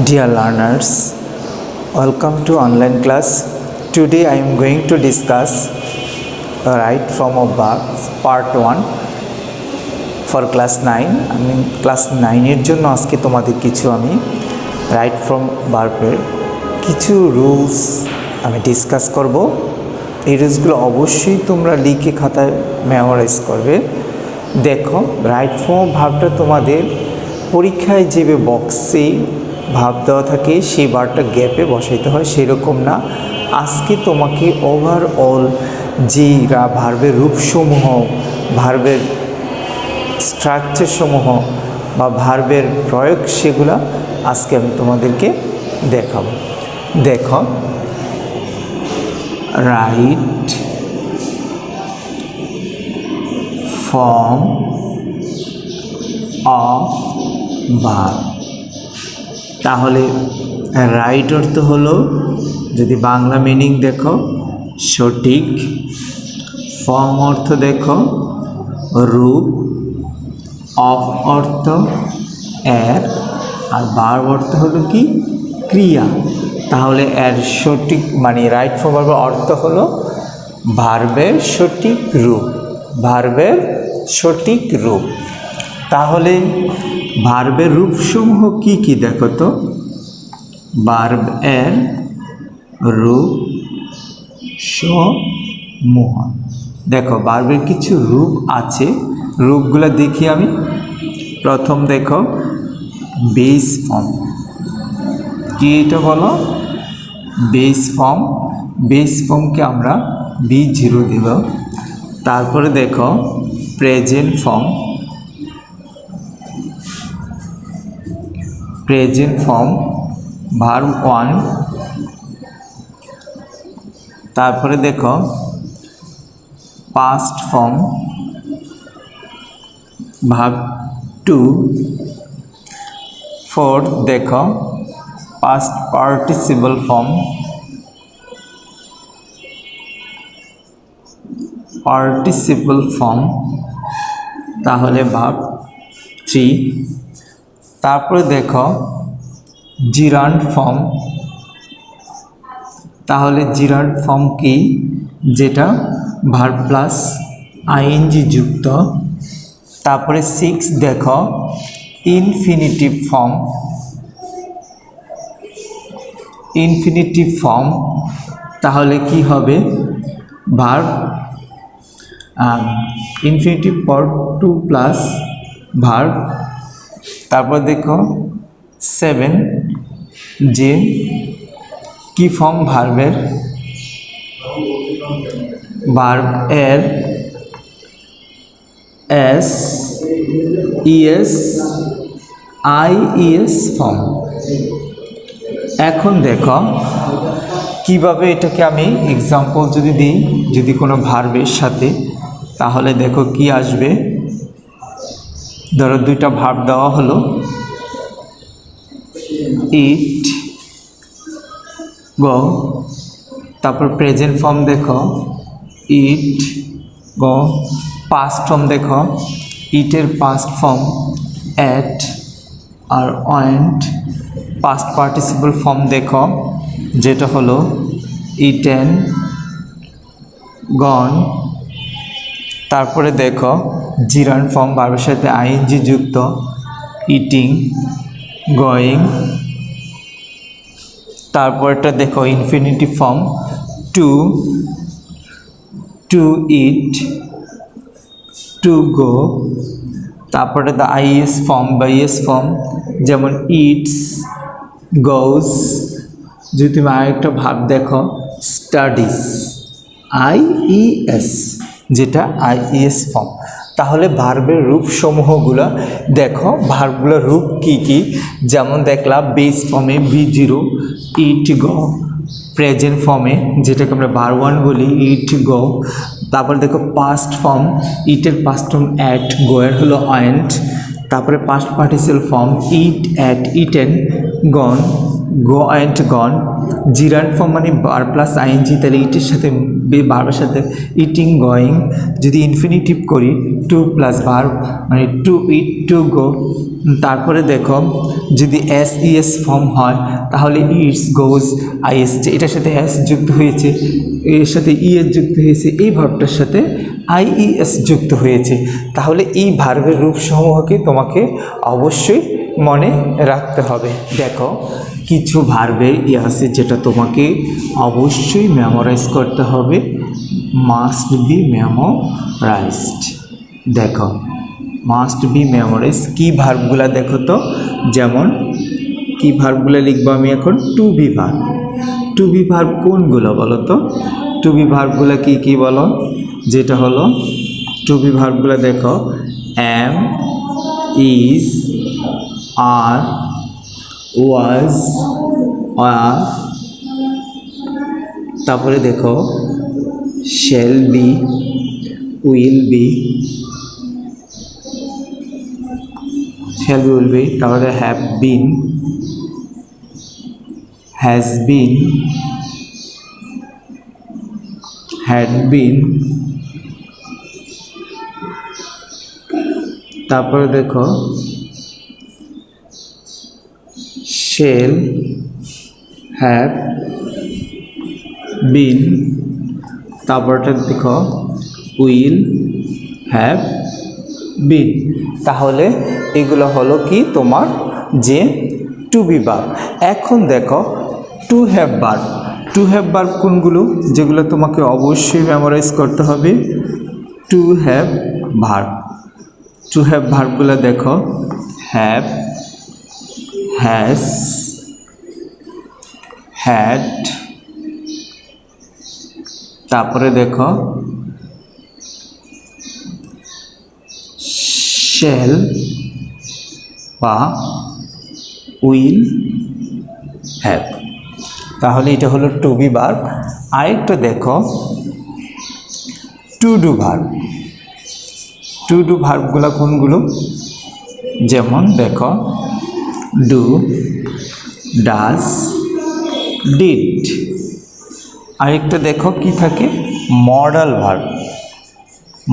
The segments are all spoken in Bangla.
Dear learners, welcome to online class. Today I am going to discuss a right form of verbs part 1 for class 9. আমি ক্লাস 9 এর জন্য আজকে তোমাদের কিছু আমি রাইট ফর্ম ভার্বের কিছু রুলস আমি ডিসকাস করব। এই রুলসগুলো অবশ্যই তোমরা লিখে খাতায় মেমোরাইজ করবে। দেখো, রাইট ফর্ম ভার্বটা তোমাদের পরীক্ষায় যে বক্সে ভাব দেওয়া থাকে সেই ভার্বটা গ্যাপে বসাইতে হয়, সেরকম না। আজকে তোমাকে ওভারঅল যে ভার্বের রূপসমূহ, ভার্বের স্ট্রাকচারসমূহ বা ভার্বের প্রয়োগ, সেগুলো আজকে আমি তোমাদেরকে দেখাবো। দেখো, রাইট ফর্ম অফ ভার্ব, তাহলে রাইট অর্থ হলো, যদি বাংলা মিনিং দেখো সঠিক, ফর্ম অর্থ দেখো রূপ, অফ অর্থ এর, আর ভার্ব অর্থ হলো কি ক্রিয়া। তাহলে এর সঠিক মানে রাইট ফর্ম ভার্বের অর্থ হলো ভার্বের সঠিক রূপ, ভার্বের সঠিক রূপ। তাহলে ভার্বের রূপসমূহ কি কি দেখো তো। ভার্ব এর রূপ সমূহ, দেখো ভার্বের কিছু রূপ আছে, রূপগুলো দেখি আমি। প্রথম দেখো বেস ফর্ম, কি এটা বলো বেস ফর্ম। বেস ফর্মকে আমরা B0 দেব। তারপরে দেখো present form, present form verb 1। তারপরে দেখো পাস্ট ফর্ম ভার্ব 2। ফোর্থ দেখো past participle form, participle form তাহলে ভার্ব 3। তারপরে দেখো জিরান্ড ফর্ম, তাহলে জিরান্ড ফর্ম কি, যেটা ভার্ব প্লাস আইএনজি যুক্ত। তারপরে 6 দেখো ইনফিনিটিভ ফর্ম, ইনফিনিটিভ ফর্ম তাহলে কি হবে ভার্ব ইনফিনিটিভ পর 2 প্লাস ভার্ব। তারপর দেখো 7 যে কি ফর্ম ভার্বের, ভার্ব এর এস ইএস আইইএস ফর্ম। এখন দেখো কিভাবে এটাকে আমি এক্সাম্পল যদি দিই, যদি কোনো ভার্বের সাথে, তাহলে দেখো কি আসবে। ধরো দুইটা ভার্ব দেওয়া হলো, ইট গো, তারপর প্রেজেন্ট ফর্ম দেখো ইট গো, পাস্ট ফর্ম দেখো ইটের পাস্ট ফর্ম অ্যাট আর ওয়েন্ট, পাস্ট পার্টিসিপল ফর্ম দেখো যেটা হলো ইটেন গন। তারপরে দেখো জিরান্ড ফর্ম ভার্বের সাথে আইএনজি যুক্ত, ইটিং গোয়িং। তারপরটা দেখো infinitive form to, to eat, to go. তারপরে দ্য আইএস ফর্ম বা ইএস ফর্ম, যেমন ইটস গোজ। যদি তুমি আরেকটা ভাব দেখো স্টাডিজ, আইইএস, যেটা আইইএস ফর্ম। তাহলে ভার্বের রূপসমূহগুলো দেখো, ভার্বগুলোর রূপ কি কি, যেমন দেখলাম বেস ফর্মে B0 ইট গো, প্রেজেন্ট ফর্মে যেটাকে আমরা ভার্ব 1 বলি ইট গো। তারপরে দেখো পাস্ট ফর্ম, ইটের পাস্ট ফর্ম অ্যাট, গো এর হলো ওয়েন্ট। তারপরে past participle form it at, eaten gone, go and gone. জিরান্ড form মানে ভার্ব প্লাস আইএনজি, তাহলে ইটের সাথে ভার্বের সাথে ইটিং গোয়িং যদি ইনফিনিটিভ করি টু প্লাস ভার্ব মানে টু ইট টু গো। তারপরে দেখো যদি এস ইএস ফর্ম হয় তাহলে ইটস গোজ আইএস, যে এটার সাথে এস যুক্ত হয়েছে, এর সাথে ইএস যুক্ত হয়েছে, এই ভার্বটার সাথে আইইএস যুক্ত হয়েছে। তাহলে এই ভার্বের রূপসমূহকে তোমাকে অবশ্যই মনে রাখতে হবে। দেখো কিছু ভার্বের আছে যেটা তোমাকে অবশ্যই মেমোরাইজ করতে হবে, মাস্ট বি মেমোরাইজড। দেখো মাস্ট বি মেমোরাইজ কি ভার্বগুলো দেখো তো, যেমন কি ভার্বগুলো লিখবো আমি এখন, to be verb. To be verb কোনগুলো বলো তো, টু বি ভার্বগুলো কি কি বলো, যেটা হলো টু বি ভার্বগুলো দেখো এম, ইজ, আর, ওয়াজ, আর, তারপরে দেখো shall be, will be, shall be, will be, তারপরে have been, has been, had been, তারপরে দেখো shall have been, তারপরটা দেখো উইল হ্যাভ বিন। তাহলে এগুলো হলো কি তোমার যে টু বি ভার্ব। এখন দেখো to have verb. To have verb কোনগুলো, যেগুলো তোমাকে অবশ্যই মেমোরাইজ করতে হবে, to have verb. To have ভার্বগুলো দেখো হ্যাভ, হ্যাজ, হ্যাড, তারপরে দেখো শ্যাল বা উইল হ্যাভ। তাহলে এটা হলো টু বি ভার্ব। আরেকটা দেখো to do verb. To do ভার্বগুলো কোনগুলো, যেমন দেখো ডু, ডাজ, ডিড। আরেকটা দেখো কি থাকে, মডাল ভার্ব।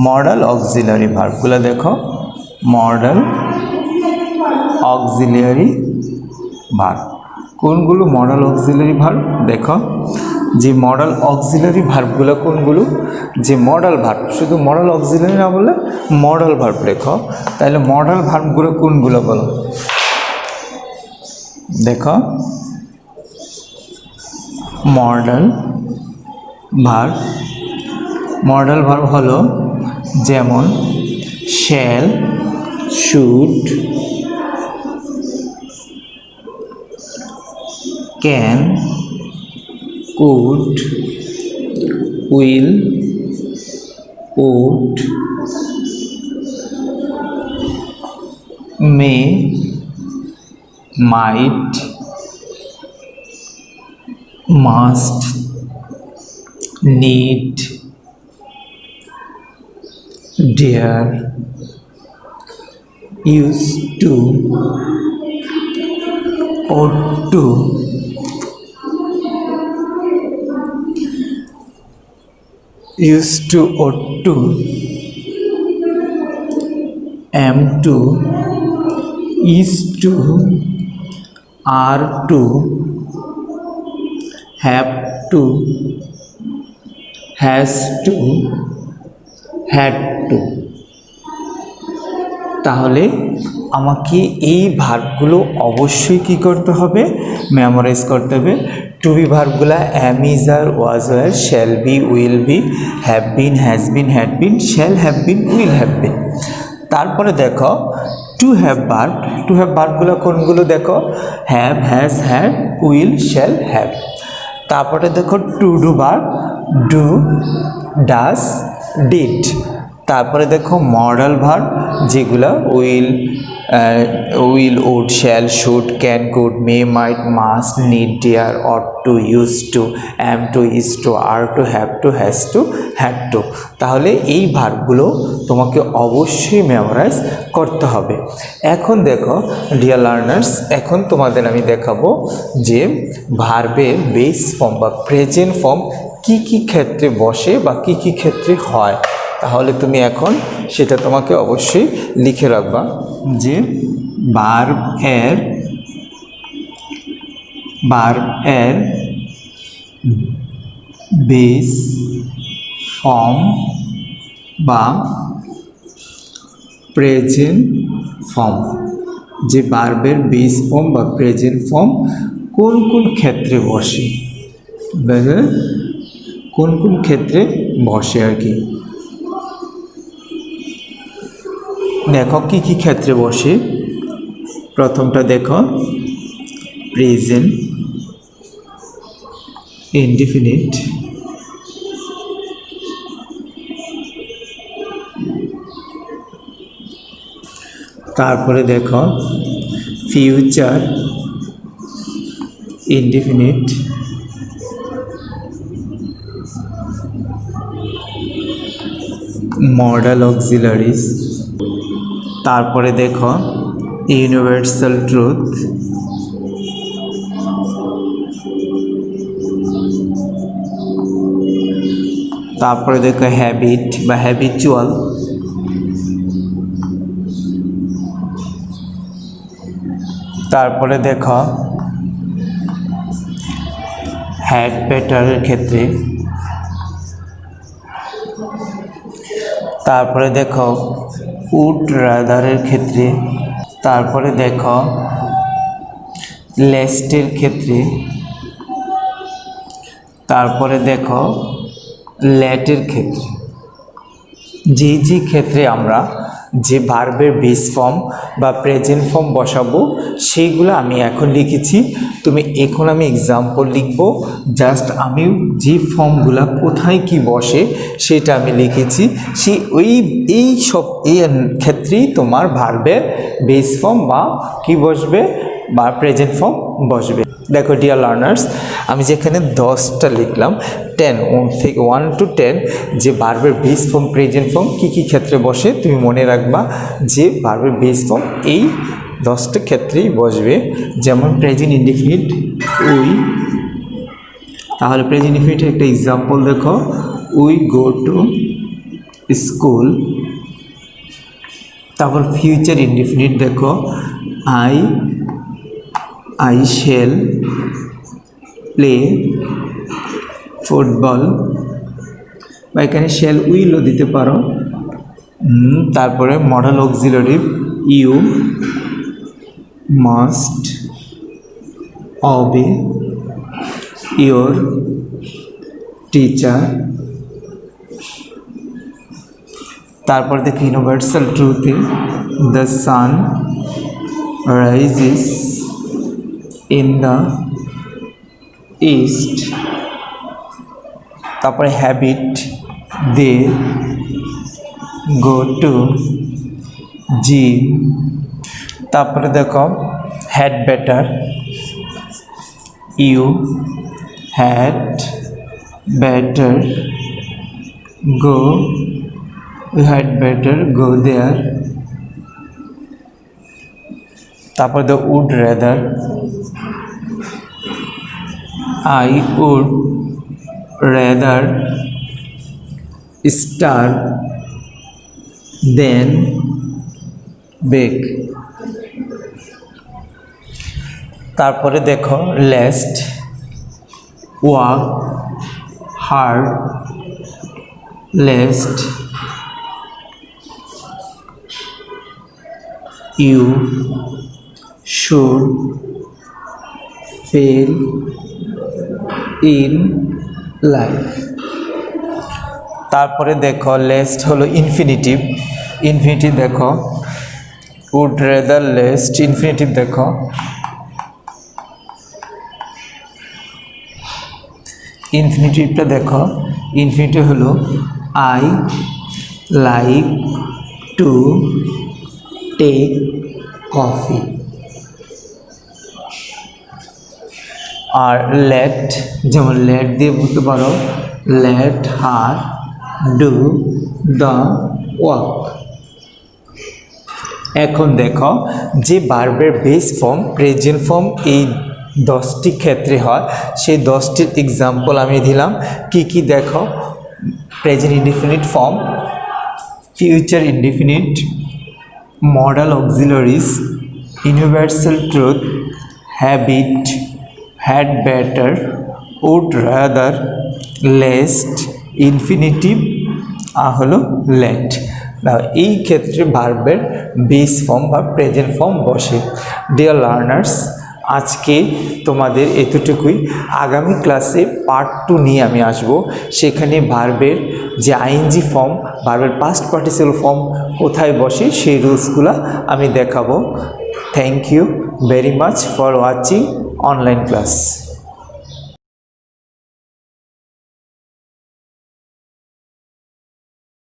মডাল অক্সিলারি ভার্বগুলো দেখো মডাল অক্সিলারি ভার্ব। কোনগুলো মডাল অক্সিলারি ভার্ব, দেখো যে মডাল অক্সিলারি ভার্বগুলো কোনগুলো, যে মডাল ভার্ব, শুধু মডাল অক্সিলারি না বলে মডাল ভার্ব লেখো। তাহলে মডাল ভার্বগুলো কোনগুলো বলো, দেখো মডাল ভার্ব। মডাল ভার্ব হলো যেমন shall, should, can, could, will, would, may, might, must, need, dare, used to, ought to, used to, ought to, am to, is to, are to, have to, has to, had to। তাহলে আমাকে এই ভার্বগুলো অবশ্যই কি করতে হবে, মেমোরাইজ করতে হবে। টু বি ভার্বগুলো am, is, are, was, were, shall be, will be, have been, has been, had been, shall have been, will have been. তারপরে দেখো to have verb. To have ভার্বগুলো কোনগুলো, দেখো have, has, had, will, shall, have. তারপরে দেখো to do verb, do, does, did. তারপরে দেখো মডাল ভার্ব যেগুলো will, will, would, shall, should, can, could, may, might, must, need, dare, ought to, used to, am to, is to, are to, have to, has to, had to. তাহলে এই ভার্বগুলো তোমাকে অবশ্যই মেমোরাইজ করতে হবে। এখন দেখো ডিয়ার লার্নার্স, এখন তোমাদের আমি দেখাবো যে ভার্বের বেস ফর্ম বা প্রেজেন্ট ফর্ম কি ক্ষেত্রে বসে বা কি ক্ষেত্রে হয়, তাহলে তুমি এখন সেটা তোমাকে অবশ্যই লিখে রাখবা যে ভার্ব এর বেস ফর্ম বা প্রেজেন্ট ফর্ম, যে ভার্বের বেস ফর্ম বা প্রেজেন্ট ফর্ম কোন ক্ষেত্রে বসে, কোন ক্ষেত্রে বসে আর কি। দেখো কি ক্ষেত্রে বসে। প্রথমটা দেখো প্রেজেন্ট ইনডিফিনিট, তারপরে দেখো ফিউচার ইনডিফিনিট, মডাল অক্সিলারিজ, তারপরে দেখো ইউনিভার্সাল ট্রুথ, তারপরে দেখো হ্যাবিট বা হ্যাবিচুয়াল, তারপরে দেখো হ্যাড বেটারের ক্ষেত্রে, তারপরে দেখো উড রাদারের ক্ষেত্রে, তারপরে দেখো লেস্টের ক্ষেত্রে, তারপরে দেখো লেটের ক্ষেত্রে। যে ক্ষেত্রে আমরা যে ভার্বের বেস ফর্ম বা প্রেজেন্ট ফর্ম বসাবো সেইগুলো আমি এখন লিখেছি। তুমি এখন আমি এক্সাম্পল লিখব, জাস্ট আমি যে ফর্মগুলো কোথায় কি বসে সেটা আমি লিখেছি। এই ক্ষেত্রেই তোমার ভার্বের বেস ফর্ম বা কি বসবে বা প্রেজেন্ট ফর্ম বসবে। দেখো ডিয়ার লার্নার্স, আমি যেখানে 10টা লিখলাম 1 to 10 যে ভার্বের বেস ফর্ম প্রেজেন্ট ফর্ম কি ক্ষেত্রে বসে তুমি মনে রাখবা যে ভার্বের বেস ফর্ম এই 10টা ক্ষেত্রেই বসবে। যেমন প্রেজেন্ট ইনডিফিনিট উই, তাহলে প্রেজেন্ট ইনডিফিনিটের একটা এক্সাম্পল দেখো উই গো টু স্কুল। তারপর ফিউচার ইনডিফিনিট দেখো I shall play ফুটবল, বা এখানে শ্যাল উইলও দিতে পারো। তারপরে modal auxiliary you must obey your teacher। তারপর দেখো ইউনিভার্সাল ট্রুথে the sun rises in the east। তারপরে habit they go to gym. তারপরে দেখো had better you had better go, you had better go there. তারপর the wood rather I would rather starve than beg। তারপরে দেখো lest work hard lest you should fail in life. তারপরে দেখো লেস্ট হলো ইনফিনিটিভ, ইনফিনিটিভ দেখো উড রেদার লেস্ট, ইনফিনিটিভ দেখো ইনফিনিটিভটা দেখো, ইনফিনিটিভ হলো I like to take coffee. আর লেট, যেমন লেট দিয়ে বলতে পারো let her do the work. এখন দেখো যে ভার্বের বেস ফর্ম প্রেজেন্ট ফর্ম এই 10টি ক্ষেত্রে হয়, সেই 10টির এক্সাম্পল আমি দিলাম। কি কি দেখো, present indefinite form, future indefinite, modal auxiliaries, universal truth, habit, had better, would rather, lest, infinitive হলো লেট। এই ক্ষেত্রে ভার্বের বেস ফর্ম বা প্রেজেন্ট ফর্ম বসে। ডিয়ার লার্নার্স, আজকে তোমাদের এতটুকুই। আগামী ক্লাসে পার্ট 2 নিয়ে আমি আসব। সেখানে ভার্বের যে আইএনজি ফর্ম, ভার্বের পাস্ট পার্টিসিপল ফর্ম কোথায় বসে সেই রুলসগুলো আমি দেখাবো। Thank you very much for watching online class.